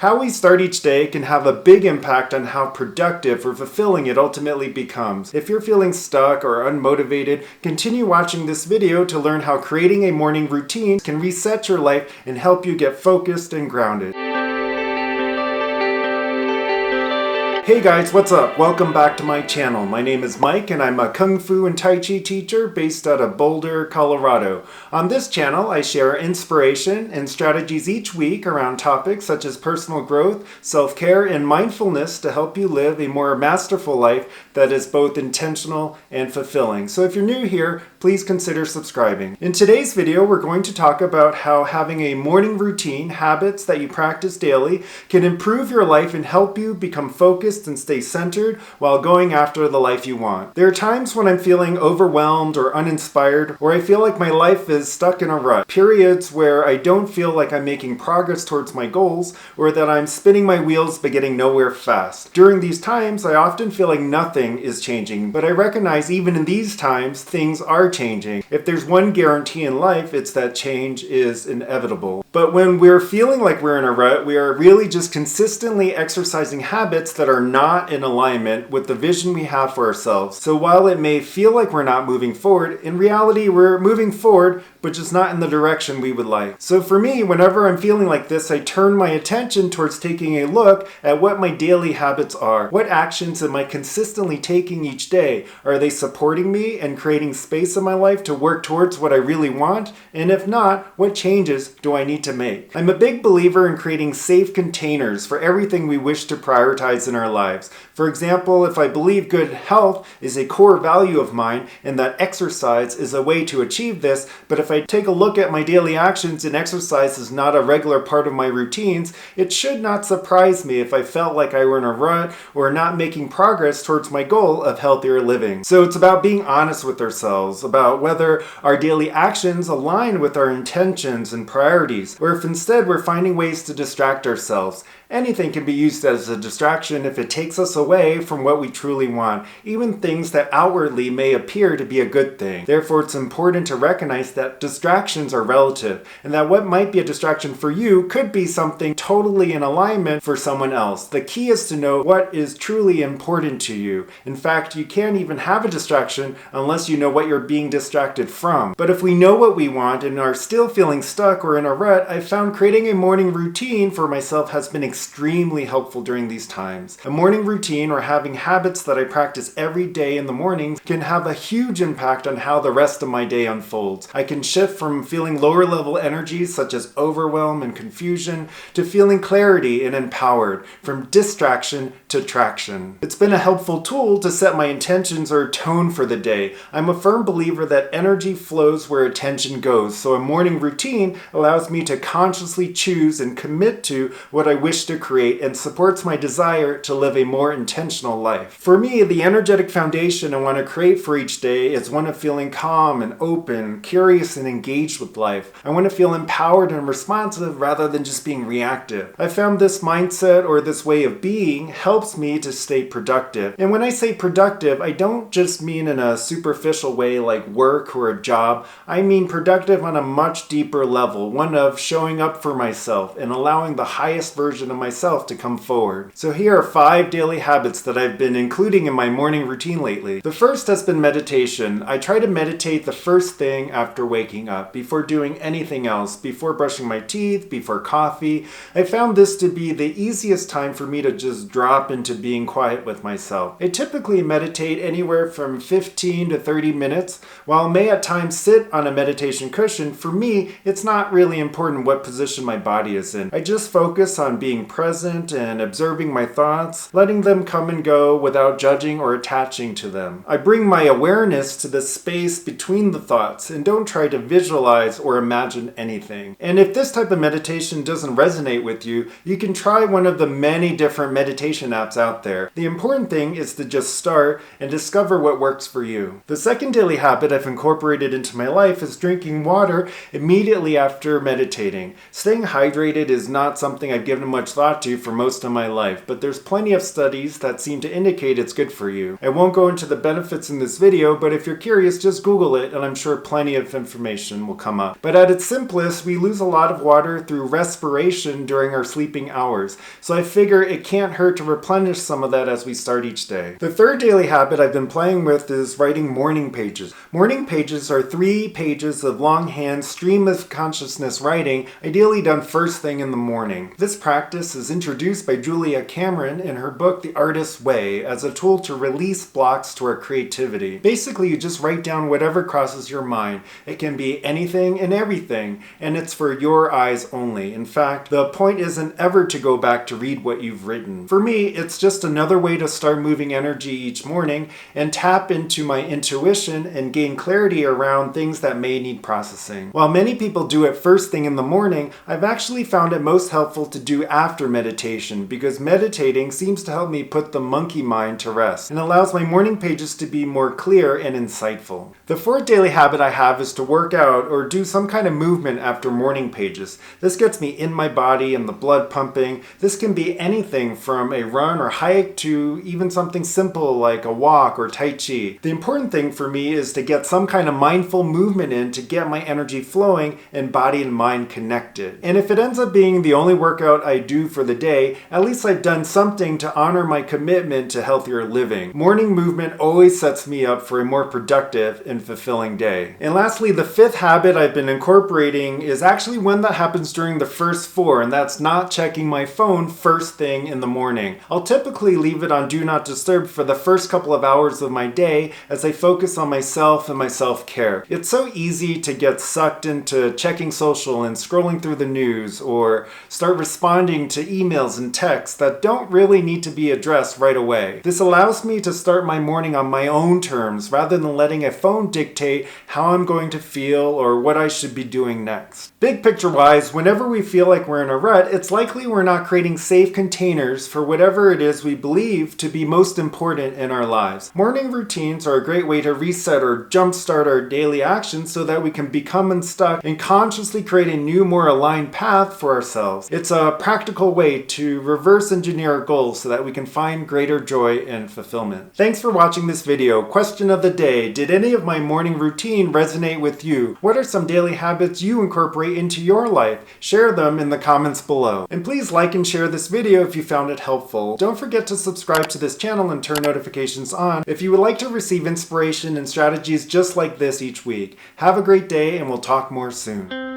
How we start each day can have a big impact on how productive or fulfilling it ultimately becomes. If you're feeling stuck or unmotivated, continue watching this video to learn how creating a morning routine can reset your life and help you get focused and grounded. Hey guys, what's up? Welcome back to my channel. My name is Mike and I'm a Kung Fu and Tai Chi teacher based out of Boulder, Colorado. On this channel, I share inspiration and strategies each week around topics such as personal growth, self-care, and mindfulness to help you live a more masterful life that is both intentional and fulfilling. So if you're new here, please consider subscribing. In today's video, we're going to talk about how having a morning routine, habits that you practice daily, can improve your life and help you become focused and stay centered while going after the life you want. There are times when I'm feeling overwhelmed or uninspired, or I feel like my life is stuck in a rut. Periods where I don't feel like I'm making progress towards my goals, or that I'm spinning my wheels but getting nowhere fast. During these times, I often feel like nothing is changing, but I recognize even in these times, things are changing. If there's one guarantee in life, it's that change is inevitable. But when we're feeling like we're in a rut, we are really just consistently exercising habits that are not in alignment with the vision we have for ourselves. So while it may feel like we're not moving forward, in reality we're moving forward, but just not in the direction we would like. So for me, whenever I'm feeling like this, I turn my attention towards taking a look at what my daily habits are. What actions am I consistently taking each day? Are they supporting me and creating space in my life to work towards what I really want? And if not, what changes do I need to make? I'm a big believer in creating safe containers for everything we wish to prioritize in our lives. For example, if I believe good health is a core value of mine and that exercise is a way to achieve this, but if I take a look at my daily actions and exercise is not a regular part of my routines, it should not surprise me if I felt like I were in a rut or not making progress towards my goal of healthier living. So it's about being honest with ourselves about whether our daily actions align with our intentions and priorities, or if instead we're finding ways to distract ourselves. Anything can be used as a distraction if it takes us away from what we truly want, even things that outwardly may appear to be a good thing. Therefore, it's important to recognize that distractions are relative, and that what might be a distraction for you could be something totally in alignment for someone else. The key is to know what is truly important to you. In fact, you can't even have a distraction unless you know what you're being distracted from. But if we know what we want and are still feeling stuck or in a rut, I've found creating a morning routine for myself has been extremely helpful during these times. A morning routine, or having habits that I practice every day in the morning, can have a huge impact on how the rest of my day unfolds. I can shift from feeling lower level energies such as overwhelm and confusion to feeling clarity and empowered, from distraction to traction. It's been a helpful tool to set my intentions or tone for the day. I'm a firm believer that energy flows where attention goes, so a morning routine allows me to consciously choose and commit to what I wish to create and supports my desire to live a more intentional life. For me, the energetic foundation I want to create for each day is one of feeling calm and open, curious and engaged with life. I want to feel empowered and responsive rather than just being reactive. I found this mindset, or this way of being, helps me to stay productive. And when I say productive, I don't just mean in a superficial way like work or a job. I mean productive on a much deeper level, one of showing up for myself and allowing the highest version of myself to come forward. So here are 5 daily habits that I've been including in my morning routine lately. The first has been meditation. I try to meditate the first thing after waking up, before doing anything else, before brushing my teeth, before coffee. I found this to be the easiest time for me to just drop into being quiet with myself. I typically meditate anywhere from 15 to 30 minutes. While I may at times sit on a meditation cushion, for me, it's not really important what position my body is in. I just focus on being present and observing my thoughts, letting them come and go without judging or attaching to them. I bring my awareness to the space between the thoughts and don't try to visualize or imagine anything. And if this type of meditation doesn't resonate with you, you can try one of the many different meditation apps out there. The important thing is to just start and discover what works for you. The second daily habit I've incorporated into my life is drinking water immediately after meditation meditating. Staying hydrated is not something I've given much thought to for most of my life, but there's plenty of studies that seem to indicate it's good for you. I won't go into the benefits in this video, but if you're curious, just Google it and I'm sure plenty of information will come up. But at its simplest, we lose a lot of water through respiration during our sleeping hours, so I figure it can't hurt to replenish some of that as we start each day. The third daily habit I've been playing with is writing morning pages. Morning pages are 3 pages of longhand stream of consciousness writing, ideally done first thing in the morning. This practice is introduced by Julia Cameron in her book The Artist's Way as a tool to release blocks to our creativity. Basically, you just write down whatever crosses your mind. It can be anything and everything, and it's for your eyes only. In fact, the point isn't ever to go back to read what you've written. For me, it's just another way to start moving energy each morning and tap into my intuition and gain clarity around things that may need processing. While many people do it first thing in the morning, I've actually found it most helpful to do after meditation because meditating seems to help me put the monkey mind to rest and allows my morning pages to be more clear and insightful. The fourth daily habit I have is to work out or do some kind of movement after morning pages. This gets me in my body and the blood pumping. This can be anything from a run or hike to even something simple like a walk or Tai Chi. The important thing for me is to get some kind of mindful movement in to get my energy flowing and body and mind connected. And if it ends up being the only workout I do for the day, at least I've done something to honor my commitment to healthier living. Morning movement always sets me up for a more productive and fulfilling day. And lastly, the fifth habit I've been incorporating is actually one that happens during the first 4, and that's not checking my phone first thing in the morning. I'll typically leave it on Do Not Disturb for the first couple of hours of my day as I focus on myself and my self-care. It's so easy to get sucked into checking social and scrolling through the news or start responding to emails and texts that don't really need to be addressed right away. This allows me to start my morning on my own terms rather than letting a phone dictate how I'm going to feel or what I should be doing next. Big picture wise, whenever we feel like we're in a rut, it's likely we're not creating safe containers for whatever it is we believe to be most important in our lives. Morning routines are a great way to reset or jumpstart our daily actions so that we can become unstuck and consciously create a new, more aligned path for ourselves. It's a practical way to reverse engineer our goals so that we can find greater joy and fulfillment. Thanks for watching this video. Question of the day: did any of my morning routine resonate with you? What are some daily habits you incorporate into your life? Share them in the comments below. And please like and share this video if you found it helpful. Don't forget to subscribe to this channel and turn notifications on if you would like to receive inspiration and strategies just like this each week. Have a great day and we'll talk more soon.